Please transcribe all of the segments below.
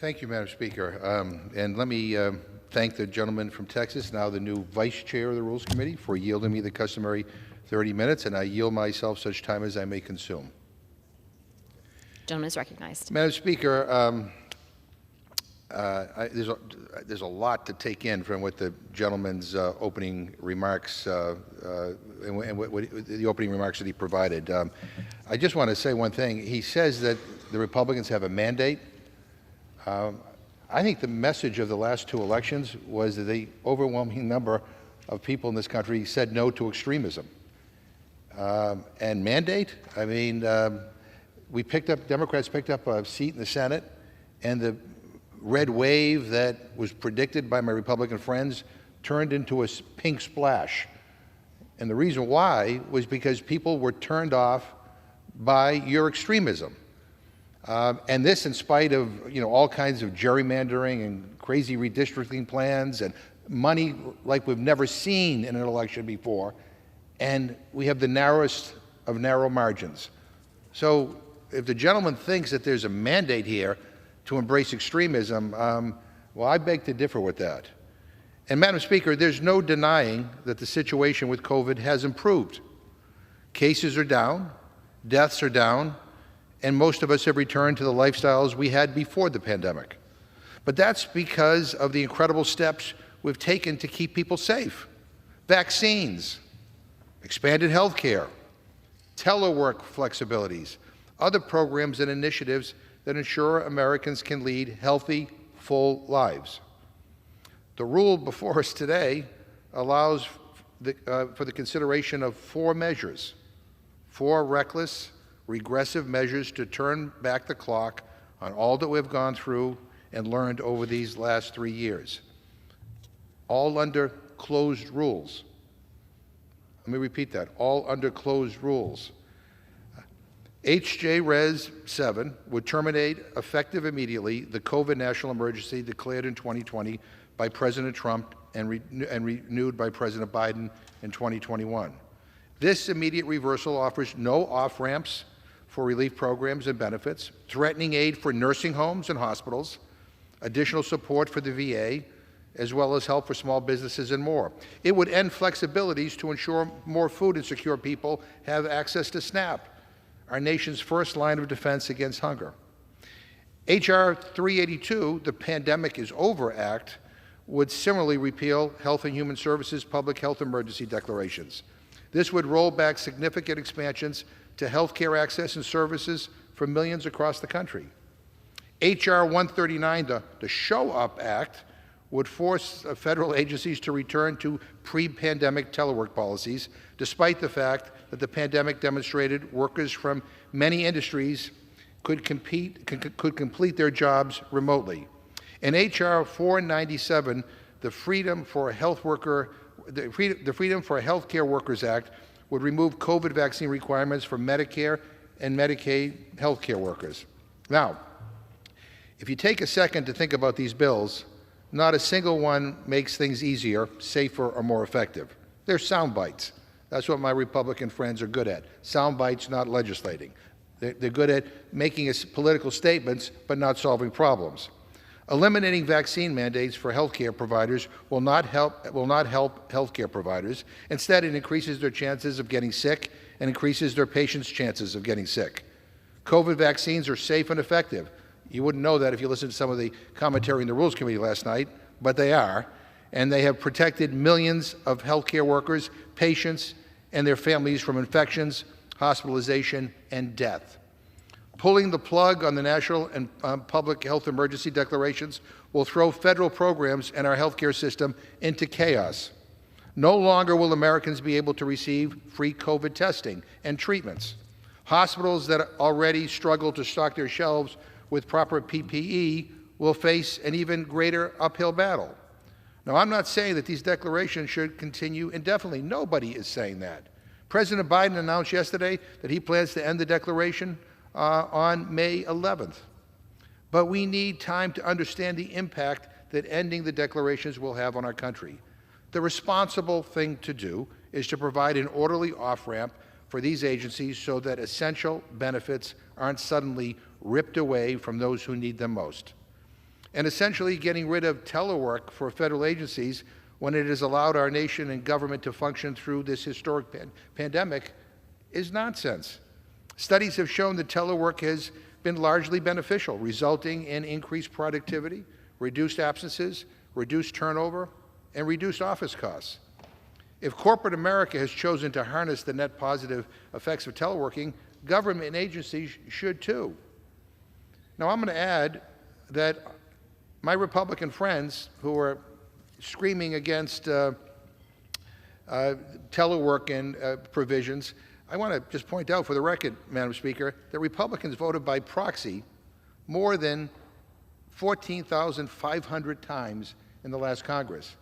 Thank you, Madam Speaker. And let me thank the gentleman from Texas, now the new Vice Chair of the Rules Committee, for yielding me the customary 30 minutes, and I yield myself such time as I may consume. Gentleman is recognized. Madam Speaker, there's a lot to take in from what the gentleman's opening remarks and what the opening remarks that he provided. I just want to say one thing. He says that the Republicans have a mandate. I think the message of the last two elections was that the overwhelming number of people in this country said no to extremism. And mandate, I mean, Democrats picked up a seat in the Senate, and the red wave that was predicted by my Republican friends turned into a pink splash. And the reason why was because people were turned off by your extremism. And this in spite of, all kinds of gerrymandering and crazy redistricting plans and money like we've never seen in an election before. And we have the narrowest of narrow margins. So if the gentleman thinks that there's a mandate here to embrace extremism, well, I beg to differ with that. And Madam Speaker, there's no denying that the situation with COVID has improved. Cases are down, deaths are down, and most of us have returned to the lifestyles we had before the pandemic. But that's because of the incredible steps we've taken to keep people safe. Vaccines, expanded health care, telework flexibilities, other programs and initiatives that ensure Americans can lead healthy, full lives. The rule before us today allows for the consideration of four measures, four reckless, regressive measures to turn back the clock on all that we've gone through and learned over these last 3 years, all under closed rules. Let me repeat that, all under closed rules. HJ Res 7 would terminate, effective immediately, the COVID national emergency declared in 2020 by President Trump and renewed by President Biden in 2021. This immediate reversal offers no off-ramps for relief programs and benefits, threatening aid for nursing homes and hospitals, additional support for the VA, as well as help for small businesses and more. It would end flexibilities to ensure more food insecure people have access to SNAP, our nation's first line of defense against hunger. H.R. 382, the Pandemic is Over Act, would similarly repeal Health and Human Services public health emergency declarations. This would roll back significant expansions to health care access and services for millions across the country. H.R. 139, the Show Up Act, would force federal agencies to return to pre-pandemic telework policies, despite the fact that the pandemic demonstrated workers from many industries could complete their jobs remotely. And H.R. 497, the Freedom for a Health Care Workers Act, would remove COVID vaccine requirements for Medicare and Medicaid health care workers. Now, if you take a second to think about these bills, not a single one makes things easier, safer, or more effective. They're sound bites. That's what my Republican friends are good at. Sound bites, not legislating. They're good at making political statements, but not solving problems. Eliminating vaccine mandates for healthcare providers will not help healthcare providers. Instead, it increases their chances of getting sick and increases their patients' chances of getting sick. COVID vaccines are safe and effective. You wouldn't know that if you listened to some of the commentary in the Rules Committee last night, but they are. And they have protected millions of healthcare workers, patients, and their families from infections, hospitalization, and death. Pulling the plug on the national and public health emergency declarations will throw federal programs and our healthcare system into chaos. No longer will Americans be able to receive free COVID testing and treatments. Hospitals that already struggle to stock their shelves with proper PPE will face an even greater uphill battle. Now, I'm not saying that these declarations should continue indefinitely. Nobody is saying that. President Biden announced yesterday that he plans to end the declaration on May 11th. But we need time to understand the impact that ending the declarations will have on our country. The responsible thing to do is to provide an orderly off-ramp for these agencies so that essential benefits aren't suddenly ripped away from those who need them most. and essentially getting rid of telework for federal agencies when it has allowed our nation and government to function through this historic pandemic is nonsense. Studies have shown that telework has been largely beneficial, resulting in increased productivity, reduced absences, reduced turnover, and reduced office costs. If corporate America has chosen to harness the net positive effects of teleworking, government agencies should too. Now, I'm going to add that my Republican friends who are screaming against telework and provisions, I want to just point out for the record, Madam Speaker, that Republicans voted by proxy more than 14,500 times in the last Congress.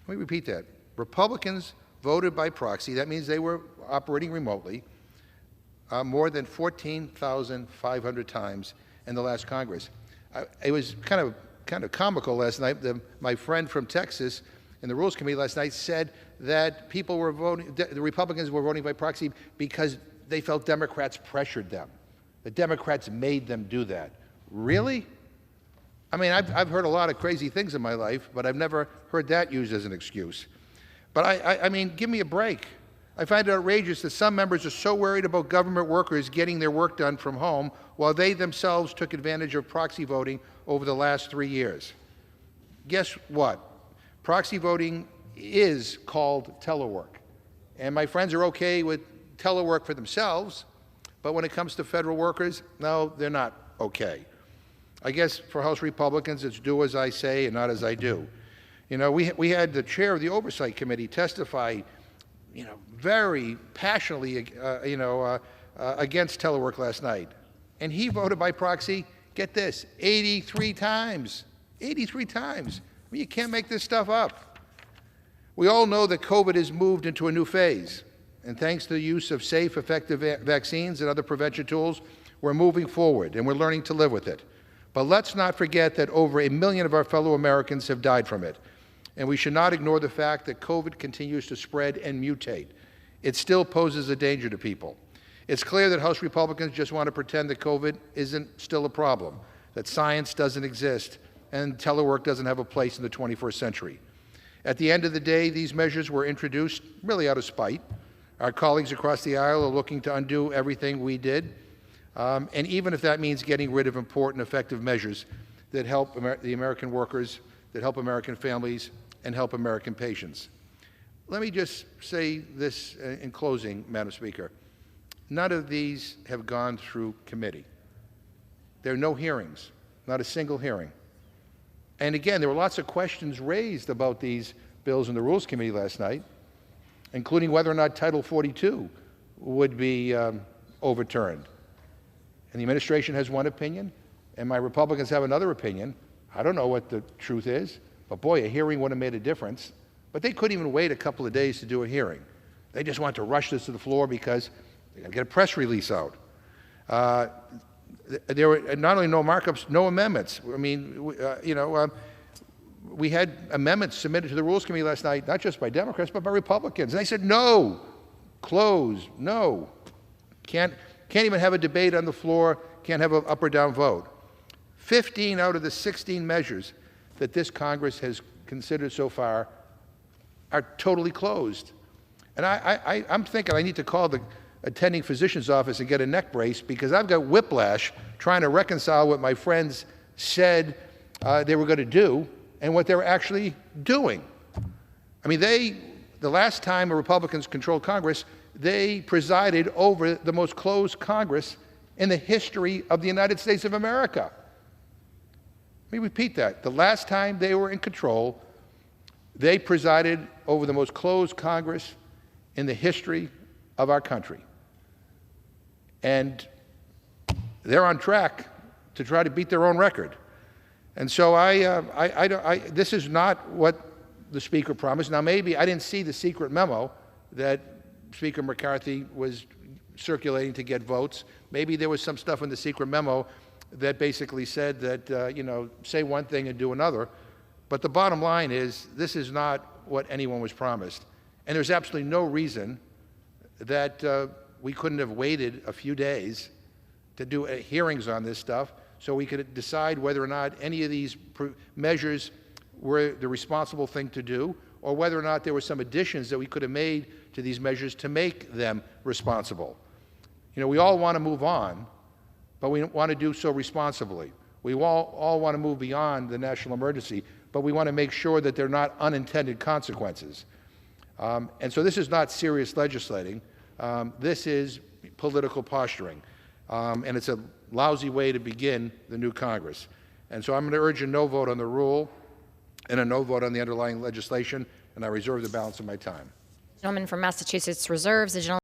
Let me repeat that. Republicans voted by proxy, that means they were operating remotely, more than 14,500 times in the last Congress. It was kind of comical last night. My friend from Texas in the Rules Committee last night said that people were voting, the Republicans were voting by proxy because they felt Democrats pressured them. The Democrats made them do that. Really? I mean, I've heard a lot of crazy things in my life, but I've never heard that used as an excuse. But I mean, give me a break. I find it outrageous that some members are so worried about government workers getting their work done from home while they themselves took advantage of proxy voting over the last 3 years. Guess what? Proxy voting is called telework. And my friends are okay with telework for themselves, but when it comes to federal workers, no, they're not okay. I guess for House Republicans, it's do as I say and not as I do. You know, we had the chair of the Oversight Committee testify, very passionately, against telework last night. And he voted by proxy, get this, 83 times. 83 times. I mean, you can't make this stuff up. We all know that COVID has moved into a new phase. And thanks to the use of safe, effective vaccines and other prevention tools, we're moving forward and we're learning to live with it. But let's not forget that over 1 million of our fellow Americans have died from it. And we should not ignore the fact that COVID continues to spread and mutate. It still poses a danger to people. It's clear that House Republicans just want to pretend that COVID isn't still a problem, that science doesn't exist, and telework doesn't have a place in the 21st century. At the end of the day, these measures were introduced really out of spite. Our colleagues across the aisle are looking to undo everything we did, and even if that means getting rid of important, effective measures that help the American workers, that help American families, and help American patients. Let me just say this in closing, Madam Speaker. None of these have gone through committee. There are no hearings, not a single hearing. And again, there were lots of questions raised about these bills in the Rules Committee last night, including whether or not Title 42 would be overturned. And the administration has one opinion, and my Republicans have another opinion. I don't know what the truth is, but boy, a hearing would have made a difference. But they couldn't even wait a couple of days to do a hearing. They just want to rush this to the floor because they got to get a press release out. There were not only no markups, no amendments. I mean, we had amendments submitted to the Rules Committee last night, not just by Democrats, but by Republicans. And they said, no, close, no. Can't even have a debate on the floor, can't have an up or down vote. 15 out of the 16 measures that this Congress has considered so far are totally closed. And I'm thinking I need to call the attending physician's office and get a neck brace because I've got whiplash trying to reconcile what my friends said they were going to do and what they're actually doing. I mean, the last time the Republicans controlled Congress, they presided over the most closed Congress in the history of the United States of America. Let me repeat that. The last time they were in control, they presided over the most closed Congress in the history of our country. And they're on track to try to beat their own record. And so this is not what the Speaker promised. Now, maybe I didn't see the secret memo that Speaker McCarthy was circulating to get votes. Maybe there was some stuff in the secret memo that basically said that, say one thing and do another. But the bottom line is this is not what anyone was promised. And there's absolutely no reason that we couldn't have waited a few days to do hearings on this stuff so we could decide whether or not any of these measures were the responsible thing to do, or whether or not there were some additions that we could have made to these measures to make them responsible. You know, we all want to move on, but we want to do so responsibly. We all want to move beyond the national emergency, but we want to make sure that there are not unintended consequences. And so this is not serious legislating. This is political posturing. And it's a lousy way to begin the new Congress. And so I'm going to urge a no vote on the rule and a no vote on the underlying legislation, and I reserve the balance of my time. The gentleman from Massachusetts reserves. The gentleman